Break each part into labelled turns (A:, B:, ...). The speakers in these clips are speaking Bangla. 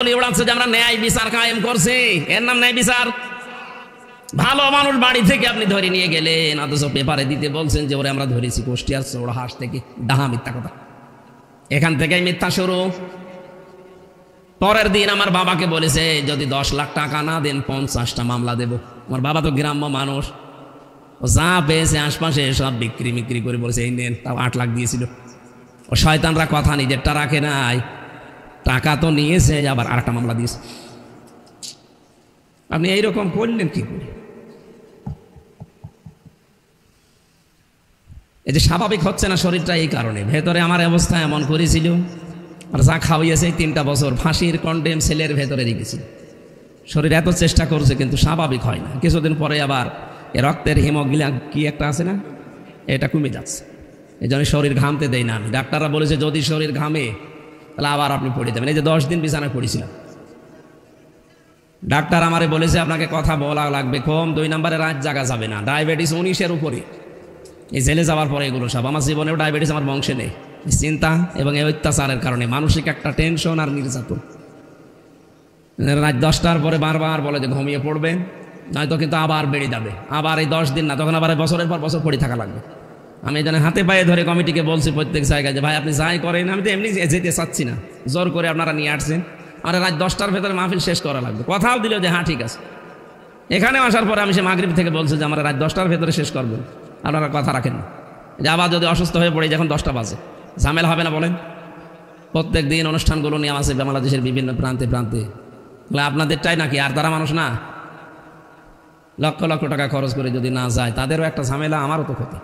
A: উড়াচ্ছে যে আমরা ন্যায় বিচার কায়েম করছি, এর নাম ন্যায় বিচার? ভালো মানুষ বাড়ি থেকে আপনি ধরে নিয়ে গেলেন, অথচ পেপারে দিতে বলছেন যে ওরে আমরা ধরেছি কুষ্টিয়ার চৌড়হাট থেকে। ডাহা মিথ্যা কথা, এখান থেকেই মিথ্যা শুরু। পরের দিন আমার বাবাকে বলেছে যদি 10 লাখ টাকা না দেন 50টা মামলা দেব। আমার বাবা তো গ্রাম্য মানুষ, ও যা পেয়েছে আশপাশে সব বিক্রি করে বলেছে এই নেন। তাও 8 লাখ দিয়েছিল। ও শয়তানরা কথা নিজেরটা রাখে নাই, টাকা তো নিয়েছে আবার আরেকটা মামলা দিয়েছে। আপনি এইরকম করলেন কি করে? এই যে স্বাভাবিক হচ্ছে না শরীরটা, এই কারণে ভেতরে আমার অবস্থা এমন করেছিল। আর যা খাওয়াইয়েছে 3টা বছর ফাঁসির কন্ডেম সেলের ভেতরে রেখেছিল। শরীর এত চেষ্টা করছে কিন্তু স্বাভাবিক হয় না। কিছুদিন পরে আবার রক্তের হিমোগ্লোবিন কি একটা আছে না, এটা কমে যাচ্ছে। এই জন্য শরীর ঘামতে দেয় না আমি। ডাক্তাররা বলেছে যদি শরীর ঘামে তাহলে আবার আপনি পড়ে যাবেন। এই যে 10 দিন বিছানায় পড়েছিলাম, ডাক্তার আমারে বলেছে আপনাকে কথা বলা লাগবে কম, 2 নম্বরে রাত জাগা যাবে না, ডায়াবেটিস 19-এর উপরে। এই জেলে যাওয়ার পরে এগুলো সব, আমার জীবনেও ডায়াবেটিস আমার বংশে নেই। চিন্তা এবং এই অত্যাচারের কারণে মানসিক একটা টেনশন আর নির্যাতন। রাত 10টার পরে বারবার বলে যে ঘুমিয়ে পড়বেন, নয়তো কিন্তু আবার বেড়ে যাবে। আবার এই 10 দিন না, তখন আবার বছরের পর বছর পড়ে থাকা লাগবে। আমি এই জন্য হাতে পায়ে ধরে কমিটিকে বলছি প্রত্যেক জায়গায় যে ভাই আপনি যাই করেন, আমি তো এমনি যেতে চাচ্ছি না, জোর করে আপনারা নিয়ে আসছেন। আর রাত 10টার ভেতরে মাহফিল শেষ করা লাগবে। কথাও দিল যে হ্যাঁ ঠিক আছে। এখানে আসার পরে আমি সে মাগরিব থেকে বলছি যে আমরা রাত 10টার ভেতরে শেষ করবেন, আপনারা কথা রাখেন না। যে আবার যদি অসুস্থ হয়ে পড়ে যখন 10টা বাজে, ঝামেলা হবে না বলেন? প্রত্যেক দিন অনুষ্ঠানগুলো নিয়ে আসে বাংলাদেশের বিভিন্ন প্রান্তে প্রান্তে। আপনাদেরটাই নাকি আর তারা মানুষ না? লক্ষ লক্ষ টাকা খরচ করে যদি না যায় তাদেরও একটা ঝামেলা, আমারও তো ক্ষতি।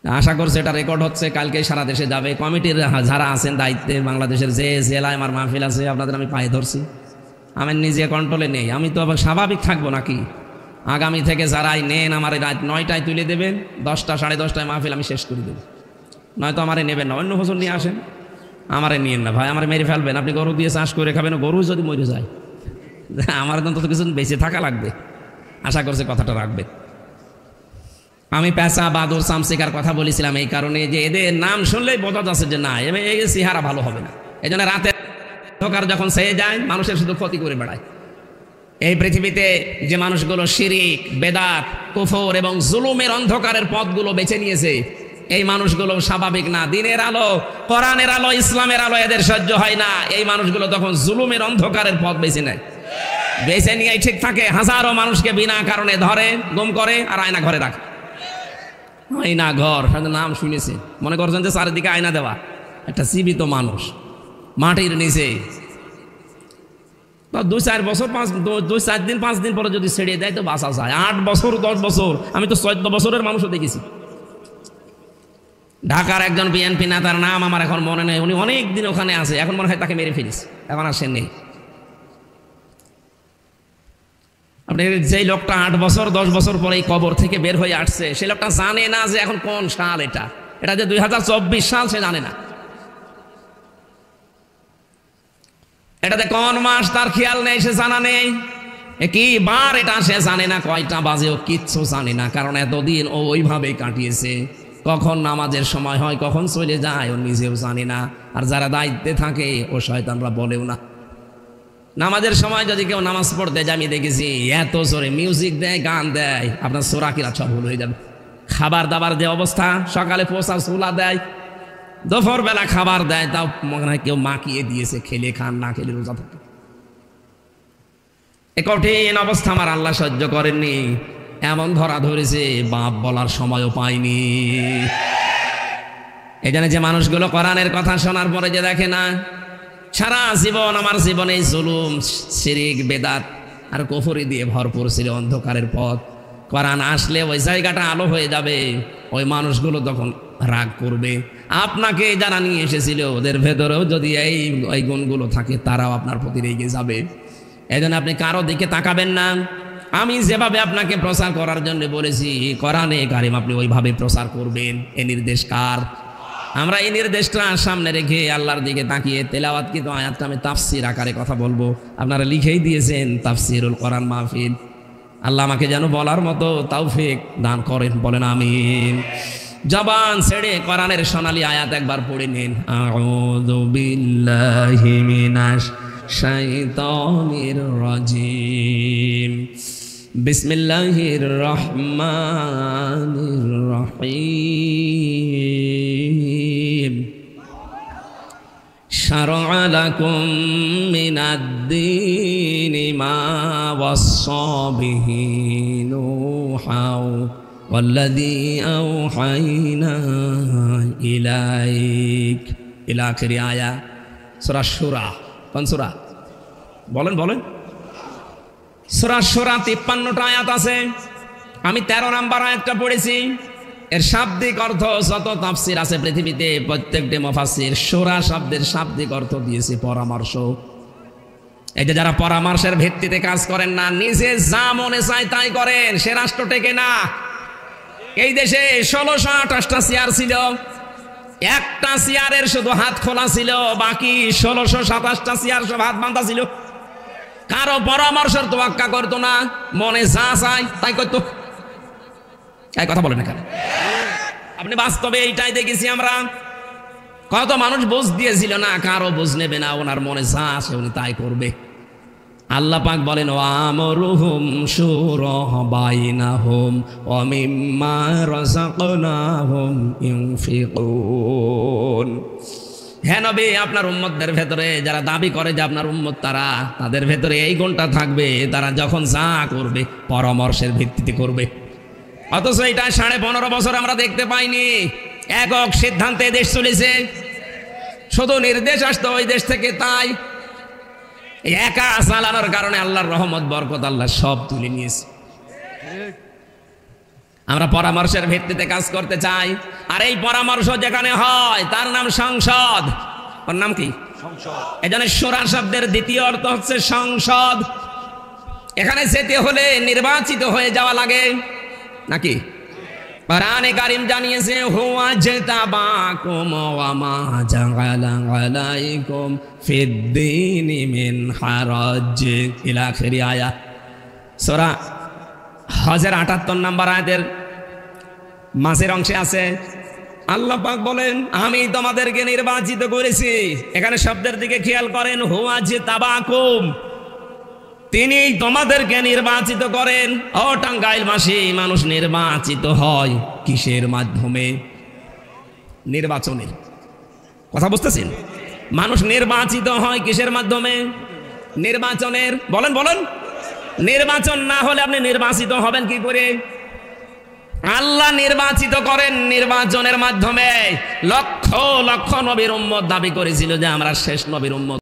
A: আশা করছি এটা রেকর্ড হচ্ছে, কালকে সারা দেশে যাবে। কমিটির যারা আছেন দায়িত্বে, বাংলাদেশের যে জেলায় আমার মাহফিল আছে আপনাদের আমি পায়ে ধরছি। আমি নিজে কন্ট্রোলে নেই, আমি তো আবার স্বাভাবিক থাকবো নাকি? আগামী থেকে যারাই নেন আমার রাত 9টায় তুলে দেবেন, 10টা 10:30টায় মাহফিল আমি শেষ করে দেবো। নয়তো আমারে নেবেন না, অন্য হুজুর নিয়ে আসেন, আমারে নিয়েন না ভাই, আমারে মেরে ফেলবেন। আপনি গরু দিয়ে চাষ করে খাবেন, গরু যদি মরে যায় আমার তো কিছু বেঁচে থাকা লাগবে। আশা করছি কথাটা রাখবে। আমি পেঁচা বাদুর চামচিকার কথা বলেছিলাম এই কারণে যে এদের নাম শুনলেই বোঝা যাচ্ছে যে না এই চেহারা ভালো হবে না। এই জন্য রাতে অন্ধকার যখন সেয়ে যায় মানুষের শুধু ক্ষতি করে বেড়ায়। এই পৃথিবীতে যে মানুষগুলো শিরিক, বেদাত, কুফর এবং জুলুমের অন্ধকারের পথগুলো বেছে নিয়েছে, এই মানুষগুলো স্বাভাবিক না। দিনের আলো, কোরআনের আলো, ইসলামের আলো এদের সহ্য হয় না। এই মানুষগুলো তখন জুলুমের অন্ধকারের পথ বেছে নেয়। বেছে নিয়ে ঠিক থাকে, হাজারো মানুষকে বিনা কারণে ধরে, গুম করে আর আয়না ঘরে রাখে। আয়না ঘর নাম শুনেছে, মনে করছেন যে চারিদিকে আয়না দেওয়া। একটা জীবিত মানুষ মাটির নিচে 2-4 বছর 2-4 দিন 5 দিন পরে যদি ছেড়ে দেয় তো বাঁচা যায়। 8 বছর 10 বছর, আমি তো 14 বছরের মানুষও দেখেছি। ঢাকার একজন বিএনপি নেতার নাম আমার এখন মনে নেই, উনি অনেক দিন ওখানে আছে, এখন মনে হয় তাকে মেরে ফেলিস, এখন আর সে নেই। আপনি যেই লোকটা 8 বছর 10 বছর পরে এই কবর থেকে বের হয়ে আসছে, সেই লোকটা জানে না যে এখন কোন সাল, এটা যে 2024 সাল সে জানে না। এটাতে কোন মাস তার খেয়াল নেই, সে জানা নেই। কি বার এটা সে জানে না, কয়টা বাজে ও কিচ্ছু জানে না। কারণ এতদিন ও ওইভাবেই কাটিয়েছে। কখন নামাজের সময় হয়, কখন চলে যায় ও নিজেও জানে না। আর যারা দায়িত্বে থাকে ও শয়তানরা বলেও না। নামাজের সময় যদি কেউ নামাজ পড়তে যায়, আমি দেখেছি এত জোরে মিউজিক দেয়, গান দেয়, আপনার সোরাকিরা সব ভুল হয়ে যাবে। খাবার দাবার যে অবস্থা, সকালে পোষা চুলা দেয়, দুপুর বেলা খাবার দেয়, তাও মনে হয় কেউ মাখিয়ে দিয়েছে, খেলে খান না খেলে রোজা থাকে। এ কঠিন অবস্থা আমার আল্লাহ সহ্য করেননি, এমন ধরা ধরেছে বাপ বলার সময়ও পাইনি। এই জন্য যে মানুষগুলো কোরআনের কথা শোনার পরে যে দেখে না, সারা জীবন আমার জীবনে জুলুম, শিরিক, বেদাত আর কুফরি দিয়ে ভরপুর ছিল অন্ধকারের পথ। কোরআন আসলে ওই জায়গাটা আলো হয়ে যাবে। ওই মানুষগুলো তখন রাগ করবে। আপনাকে যারা নিয়ে এসেছিল ওদের ভেতরেও যদি এই গুণগুলো থাকে, তারাও আপনার প্রতি রেগে যাবে। এই জন্য আপনি কারো দিকে তাকাবেন না। আমি যেভাবে আপনাকে প্রচার করার জন্য বলেছি, কোরআনে কারিম আপনি ওইভাবে প্রচার করবেন। এ নির্দেশ কার? আমরা এই নির্দেশটা সামনে রেখে আল্লাহর দিকে তাকিয়ে তেলাওয়াতকৃত আয়াতটা আমি তাফসির আকারে কথা বলবো। আপনারা লিখেই দিয়েছেন তাফসিরুল কোরআন মাহফিল। আল্লাহ আমাকে যেন বলার মতো তৌফিক দান করেন, বলেন আমিন। জবান ছেড়ে কোরআনের সোনালী আয়াত একবার পড়ে নিন। আউযু বিল্লাহি মিনাশ শাইতানির রাজিম, বিসমিল্লাহির রহমানির রহিম। শারআ লাকুম মিনাদ-দীনি মা ওয়াসসা বিহি নূহাও ওয়াল্লাযী আওহাইনা ইলাইক ইলা আখিরি আয়া। সূরা সূরা, কোন সূরা? বলেন বলেন। সূরা সূরা 53টা আয়াত আছে। আমি 13 নাম্বার আয়াতটা পড়েছি। এর শাব্দিক অর্থ যত তাফসীর আছে পৃথিবীতে, প্রত্যেকটি মুফাসসির সূরা শব্দের শাব্দিক অর্থ দিয়েছে পরামর্শ। এই যে যারা পরামর্শের ভিত্তিতে কাজ করেন না, নিজে যা মনে চায় তাই করেন, সে রাষ্ট্র টেকে না। এই দেশে 1628টা চেয়ার ছিল, একটা চেয়ারের শুধু হাত খোলা ছিল, বাকি 1627টা চেয়ার সব হাত বাঁধা ছিল। কারো পরামর্শের তোয়াক্কা করতো না, মনে যা চায় তাই করতো। এই কথা বলেন এখানে। আপনি বাস্তবে এইটাই দেখেছি আমরা। কত মানুষ বুঝ দিয়েছিল না, কারো বুঝ নেবে না, ওনার মনে যা আসে উনি তাই করবে। আল্লাহ পাক বলেন ওয়ামরুহুম শুরা বাইনাহুম ওয়া মিম্মা রাযাকনাহুম ইউনফিকুন। হে নবী, আপনার উম্মতদের ভেতরে যারা দাবি করে যে আপনার উম্মত তারা, তাদের ভেতরে এই গুণটা থাকবে, তারা যখন যা করবে পরামর্শের ভিত্তিতে করবে। অথচ এটা 15.5 বছর আমরা দেখতে পাইনি। একক সিদ্ধান্তে দেশ চলেছে, শুধু নির্দেশ আসতো ওই দেশ থেকে, তাই একা চালানোর কারণে আল্লাহর রহমত বরকত আল্লাহ সব তুলে নিয়েছে। আমরা পরামর্শের ভিত্তিতে কাজ করতে চাই, আর এই পরামর্শ যেখানে হয় তার নাম সংসদ। ওর নাম কি? সংসদ। এজন্য শূরা শব্দের দ্বিতীয় অর্থ হচ্ছে সংসদ। এখানে যেতে হলে নির্বাচিত হয়ে যাওয়া লাগে নাকি? কোরআনে কারীম জানিয়েছে হুয়া জাতাবাকুম ওয়া মা জাআলা আলাইকুম ফিদ-দীনি মিন হারাজ ইলা আখিরি আয়া। সূরা হজের 78 নম্বর আয়াতের মাঝের অংশে আছে আল্লাহ পাক বলেন আমি তোমাদেরকে নির্বাচিত করেছি। এখানে শব্দের দিকে খেয়াল করেন, হুয়া জাতাবাকুম, তিনি তোমাদেরকে নির্বাচিত করেন। ও টাঙ্গাইলবাসী, মানুষ নির্বাচিত হয় কিসের মাধ্যমে? নির্বাচনের কথা বুঝতেছেন? মানুষ নির্বাচিত হয় কিসের মাধ্যমে? নির্বাচনের। বলেন বলেন। নির্বাচন না হলে আপনি নির্বাচিত হবেন কি করে? আল্লাহ নির্বাচিত করেন নির্বাচনের মাধ্যমে। লক্ষ লক্ষ নবীর উম্মত দাবি করেছিল যে আমরা শেষ নবীর উম্মত।